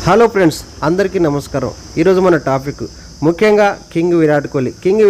Hello friends, అందరికీ నమస్కారం. ఈరోజు మన టాపిక్ ముఖ్యంగా కింగ్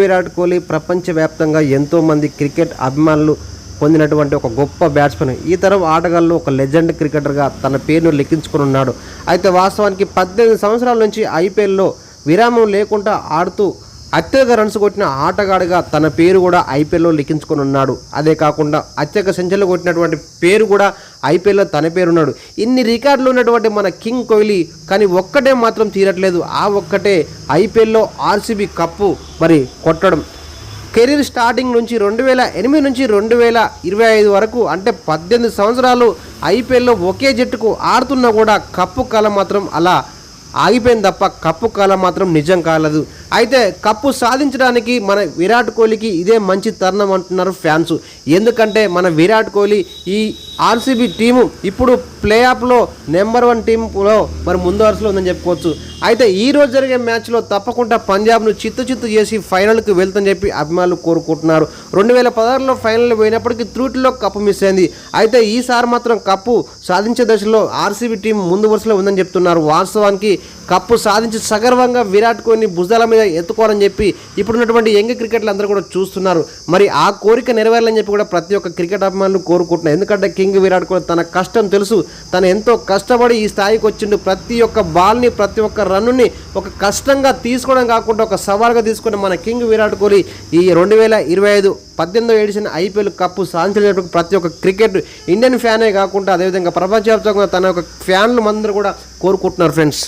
విరాట్ కోహ్లీ ప్రపంచవ్యాప్తంగా ఎంతోమంది క్రికెట్ అభిమానులు పొందినటువంటి ఒక గొప్ప బ్యాట్స్మెన్. ఈ తరం ఆటగాళ్ళు ఒక లెజెండ్ క్రికెటర్గా తన పేరును లెక్కించుకుని ఉన్నాడు. అయితే వాస్తవానికి 18 సంవత్సరాల నుంచి ఐపీఎల్లో విరామం లేకుండా ఆడుతూ అత్యధిక రన్స్ కొట్టిన ఆటగాడిగా తన పేరు కూడా ఐపీఎల్లో లిఖించుకొని ఉన్నాడు. అదే కాకుండా అత్యధిక సెంచరీలు కొట్టినటువంటి పేరు కూడా ఐపీఎల్లో తన పేరున్నాడు. ఇన్ని రికార్డులు ఉన్నటువంటి మన కింగ్ కోహ్లీ కానీ ఒక్కటే మాత్రం తీరట్లేదు. ఆ ఒక్కటే ఐపీఎల్లో ఆర్సీబీ కప్పు మరి కొట్టడం. కెరీర్ స్టార్టింగ్ నుంచి 2008 నుంచి 2025 వరకు అంటే 18 సంవత్సరాలు ఐపీఎల్లో ఒకే జట్టుకు ఆడుతున్నా కూడా కప్పు కళ మాత్రం అలా ఆగిపోయింది తప్ప కప్పు కాలం మాత్రం నిజం కాలేదు. అయితే కప్పు సాధించడానికి మన విరాట్ కోహ్లీకి ఇదే మంచి తరుణం అంటున్నారు ఫ్యాన్స్. ఎందుకంటే మన విరాట్ కోహ్లీ ఈ ఆర్సీబీ టీము ఇప్పుడు ప్లే ఆఫ్లో నెంబర్ 1 టీంలో మరి ముందు వరుసలో ఉందని చెప్పుకోవచ్చు. అయితే ఈరోజు జరిగే మ్యాచ్లో తప్పకుండా పంజాబ్ను చిత్తు చేసి ఫైనల్కి వెళ్తామని చెప్పి అభిమానులు కోరుకుంటున్నారు. 2016లో ఫైనల్ పోయినప్పటికీ త్రూటిలో కప్పు మిస్ అయింది. అయితే ఈసారి మాత్రం కప్పు సాధించే దశలో ఆర్సీబీ టీం ముందు వరుసలో ఉందని చెప్తున్నారు. వాస్తవానికి కప్పు సాధించి సగర్వంగా విరాట్ కోహ్లీ భుజాల మీద ఎత్తుకోవాలని చెప్పి ఇప్పుడున్నటువంటి యంగ్ క్రికెట్లు అందరూ కూడా చూస్తున్నారు. మరి ఆ కోరిక నెరవేరాలని చెప్పి కూడా ప్రతి ఒక్క క్రికెట్ అభిమానులు కోరుకుంటున్నారు. ఎందుకంటే కింగ్ విరాట్ కోహ్లీ తన కష్టం తెలుసు. తను ఎంతో కష్టపడి ఈ స్థాయికి వచ్చిండు. ప్రతి ఒక్క బాల్ని ప్రతి ఒక్క రన్నుని ఒక కష్టంగా తీసుకోవడం కాకుండా ఒక సవాల్గా తీసుకున్న మన కింగ్ విరాట్ కోహ్లీ ఈ 2025 18వ ఎడిషన్ ఐపీఎల్ కప్పు సాధించినటువంటి ప్రతి ఒక్క క్రికెట్ ఇండియన్ ఫ్యానే కాకుండా అదేవిధంగా ప్రపంచవ్యాప్తంగా తన యొక్క ఫ్యాన్లు అందరూ కూడా కోరుకుంటున్నారు ఫ్రెండ్స్.